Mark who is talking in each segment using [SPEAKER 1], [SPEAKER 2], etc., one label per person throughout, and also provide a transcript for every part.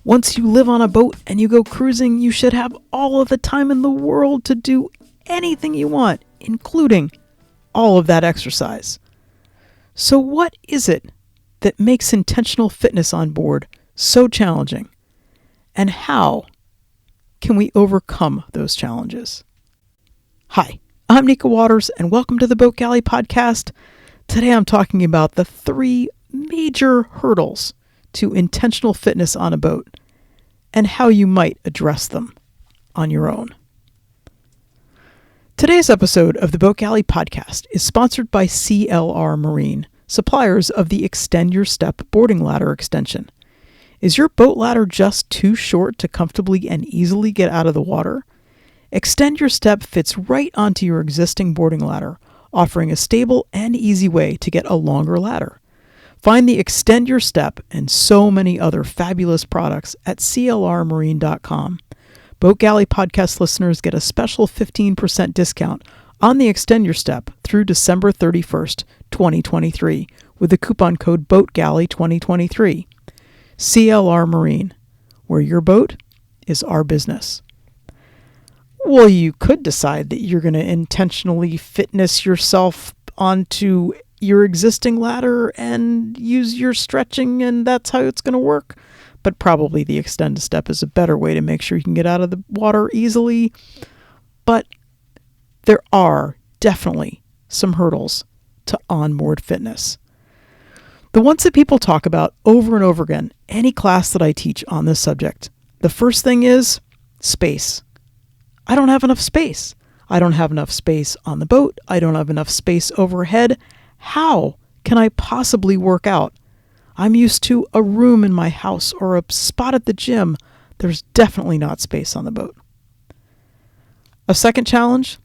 [SPEAKER 1] Once you live on a boat and you go cruising, you should have all of the time in the world to do anything you want, including all of that exercise. So what is it that makes intentional fitness on board so challenging? And how can we overcome those challenges? Hi, I'm Nika Waters, and welcome to the Boat Galley Podcast. Today I'm talking about the 3 major hurdles to intentional fitness on a boat and how you might address them on your own. Today's episode of the Boat Galley Podcast is sponsored by CLR Marine, suppliers of the Extend Your Step boarding ladder extension. Is your boat ladder just too short to comfortably and easily get out of the water? Extend Your Step fits right onto your existing boarding ladder, offering a stable and easy way to get a longer ladder. Find the Extend Your Step and so many other fabulous products at clrmarine.com. Boat Galley Podcast listeners get a special 15% discount on the Extend Your Step through December 31st, 2023 with the coupon code BOATGALLEY2023. CLR Marine, where your boat is our business. Well, you could decide that you're going to intentionally fitness yourself onto your existing ladder and use your stretching, and that's how it's going to work. But probably the Extend a Step is a better way to make sure you can get out of the water easily. But there are definitely some hurdles to onboard fitness. The ones that people talk about over and over again, any class that I teach on this subject, the first thing is space. I don't have enough space. I don't have enough space on the boat. I don't have enough space overhead. How can I possibly work out? I'm used to a room in my house or a spot at the gym. There's definitely not space on the boat. A second challenge,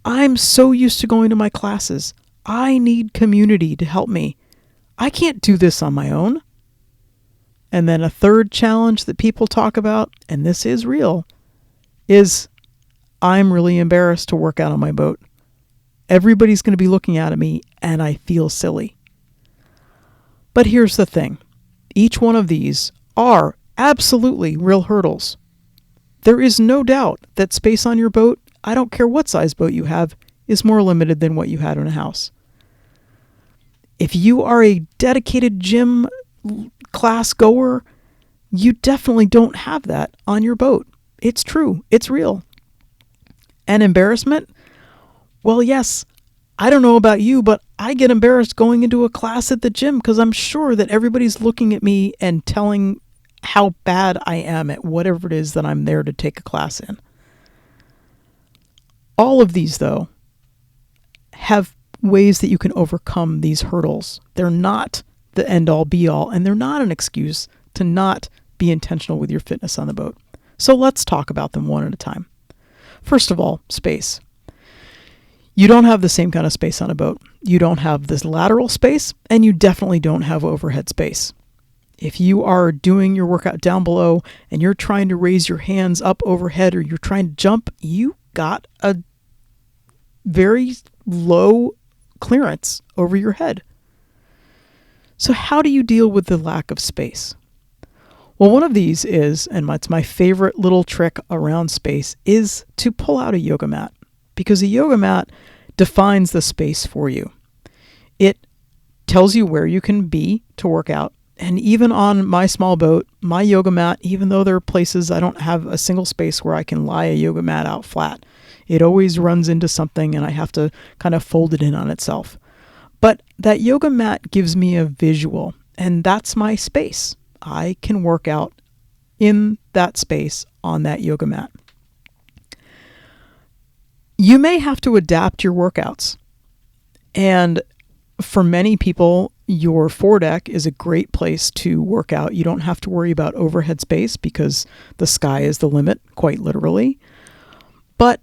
[SPEAKER 1] I'm so used to going to my classes. I need community to help me. I can't do this on my own. And then a third challenge that people talk about, and this is real, is I'm really embarrassed to work out on my boat. Everybody's going to be looking at me, and I feel silly. But here's the thing. Each one of these are absolutely real hurdles. There is no doubt that space on your boat, I don't care what size boat you have, is more limited than what you had in a house. If you are a dedicated gym class goer, you definitely don't have that on your boat. It's true. It's real. And embarrassment? Well, yes, I don't know about you, but I get embarrassed going into a class at the gym because I'm sure that everybody's looking at me and telling how bad I am at whatever it is that I'm there to take a class in. All of these, though, have ways that you can overcome these hurdles. They're not the end-all, be-all, and they're not an excuse to not be intentional with your fitness on the boat. So let's talk about them one at a time. First of all, space. You don't have the same kind of space on a boat. You don't have this lateral space, and you definitely don't have overhead space. If you are doing your workout down below and you're trying to raise your hands up overhead or you're trying to jump, you got a very low clearance over your head. So how do you deal with the lack of space? Well, one of these is, and it's my favorite little trick around space, is to pull out a yoga mat. Because a yoga mat defines the space for you. It tells you where you can be to work out. And even on my small boat, my yoga mat, even though there are places I don't have a single space where I can lie a yoga mat out flat, it always runs into something and I have to kind of fold it in on itself. But that yoga mat gives me a visual, and that's my space. I can work out in that space on that yoga mat. You may have to adapt your workouts. And for many people, your foredeck is a great place to work out. You don't have to worry about overhead space because the sky is the limit, quite literally. But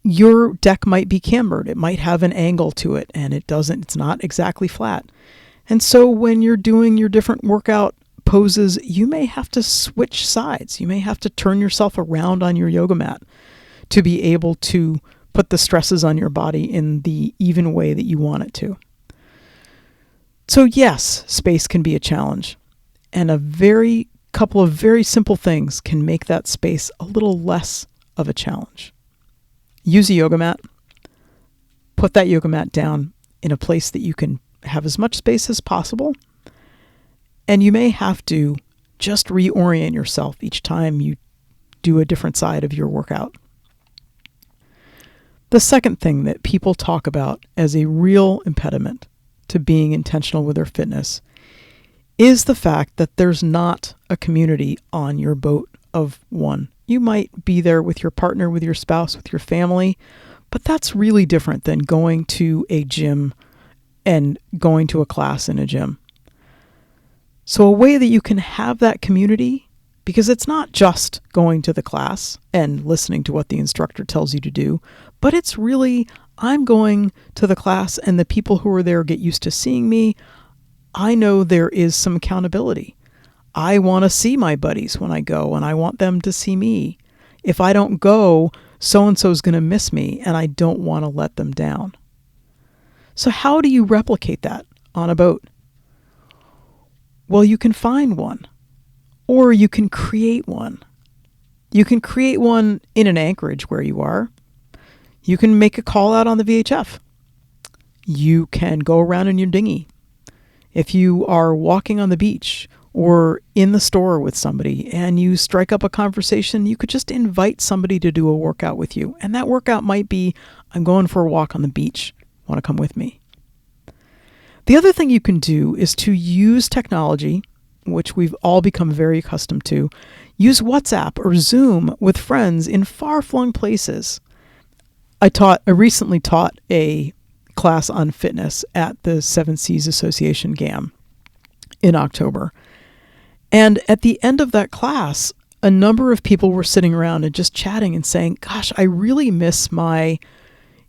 [SPEAKER 1] your deck might be cambered. It might have an angle to it, and it's not exactly flat. And so when you're doing your different workout poses, you may have to switch sides. You may have to turn yourself around on your yoga mat to be able to put the stresses on your body in the even way that you want it to. So yes, space can be a challenge. And couple of very simple things can make that space a little less of a challenge. Use a yoga mat. Put that yoga mat down in a place that you can have as much space as possible. And you may have to just reorient yourself each time you do a different side of your workout. The second thing that people talk about as a real impediment to being intentional with their fitness is the fact that there's not a community on your boat of one. You might be there with your partner, with your spouse, with your family, but that's really different than going to a gym and going to a class in a gym. So a way that you can have that community, because it's not just going to the class and listening to what the instructor tells you to do, but it's really, I'm going to the class and the people who are there get used to seeing me. I know there is some accountability. I want to see my buddies when I go, and I want them to see me. If I don't go, so-and-so is going to miss me, and I don't want to let them down. So how do you replicate that on a boat? Well, you can find one, or you can create one. You can create one in an anchorage where you are. You can make a call out on the VHF. You can go around in your dinghy. If you are walking on the beach or in the store with somebody and you strike up a conversation, you could just invite somebody to do a workout with you. And that workout might be, I'm going for a walk on the beach. Want to come with me? The other thing you can do is to use technology, which we've all become very accustomed to. Use WhatsApp or Zoom with friends in far-flung places. I recently taught a class on fitness at the Seven Seas Association GAM in October. And at the end of that class, a number of people were sitting around and just chatting and saying, gosh, I really miss my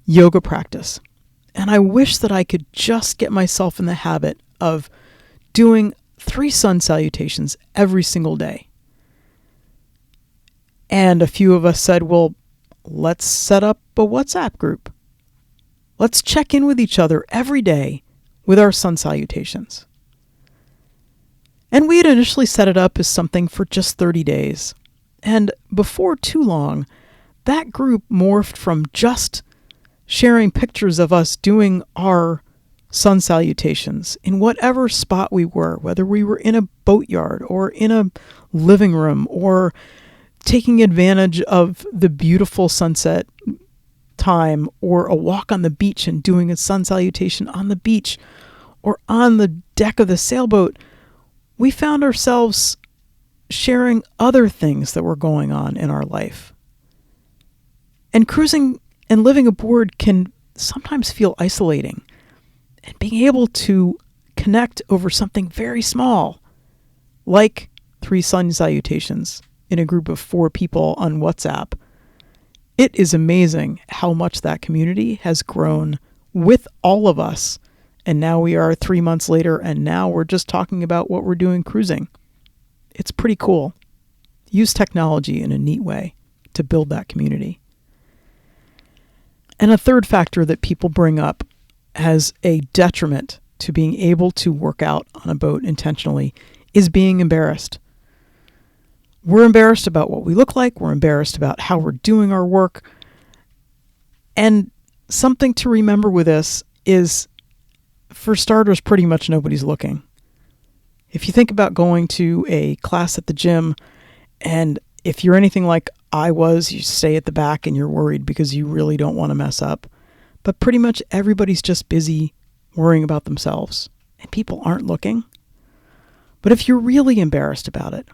[SPEAKER 1] yoga practice. And I wish that I could just get myself in the habit of doing 3 sun salutations every single day. And a few of us said, well, let's set up a WhatsApp group. Let's check in with each other every day with our sun salutations. And we had initially set it up as something for just 30 days. And before too long, that group morphed from just sharing pictures of us doing our sun salutations in whatever spot we were, whether we were in a boatyard or in a living room or taking advantage of the beautiful sunset time or a walk on the beach and doing a sun salutation on the beach or on the deck of the sailboat. We found ourselves sharing other things that were going on in our life. And cruising and living aboard can sometimes feel isolating. And being able to connect over something very small, like 3 sun salutations in a group of 4 people on WhatsApp, it is amazing how much that community has grown with all of us. And now we are 3 months later, and now we're just talking about what we're doing cruising. It's pretty cool. Use technology in a neat way to build that community. And a third factor that people bring up as a detriment to being able to work out on a boat intentionally is being embarrassed. We're embarrassed about what we look like. We're embarrassed about how we're doing our work. And something to remember with this is, for starters, pretty much nobody's looking. If you think about going to a class at the gym, and if you're anything like I was, you stay at the back and you're worried because you really don't want to mess up. But pretty much everybody's just busy worrying about themselves, and people aren't looking. But if you're really embarrassed about it,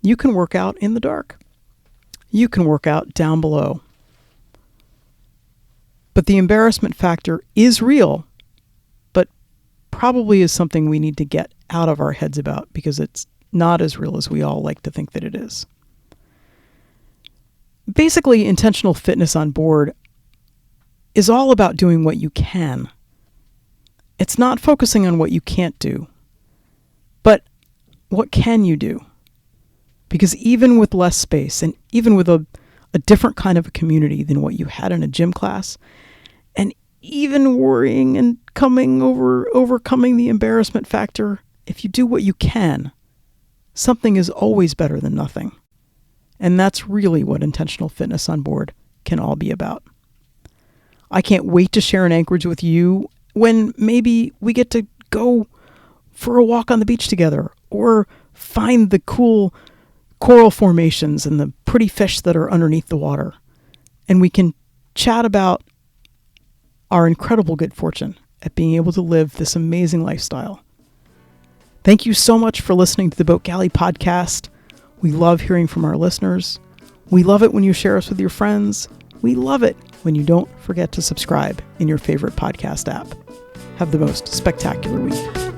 [SPEAKER 1] you can work out in the dark. You can work out down below. But the embarrassment factor is real, but probably is something we need to get out of our heads about, because it's not as real as we all like to think that it is. Basically, intentional fitness on board is all about doing what you can. It's not focusing on what you can't do, but what can you do? Because even with less space, and even with a different kind of a community than what you had in a gym class, and even worrying and overcoming the embarrassment factor, if you do what you can, something is always better than nothing. And that's really what intentional fitness on board can all be about. I can't wait to share an Anchorage with you when maybe we get to go for a walk on the beach together, or find the cool coral formations and the pretty fish that are underneath the water. And we can chat about our incredible good fortune at being able to live this amazing lifestyle. Thank you so much for listening to the Boat Galley podcast. We love hearing from our listeners. We love it when you share us with your friends. We love it when you don't forget to subscribe in your favorite podcast app. Have the most spectacular week.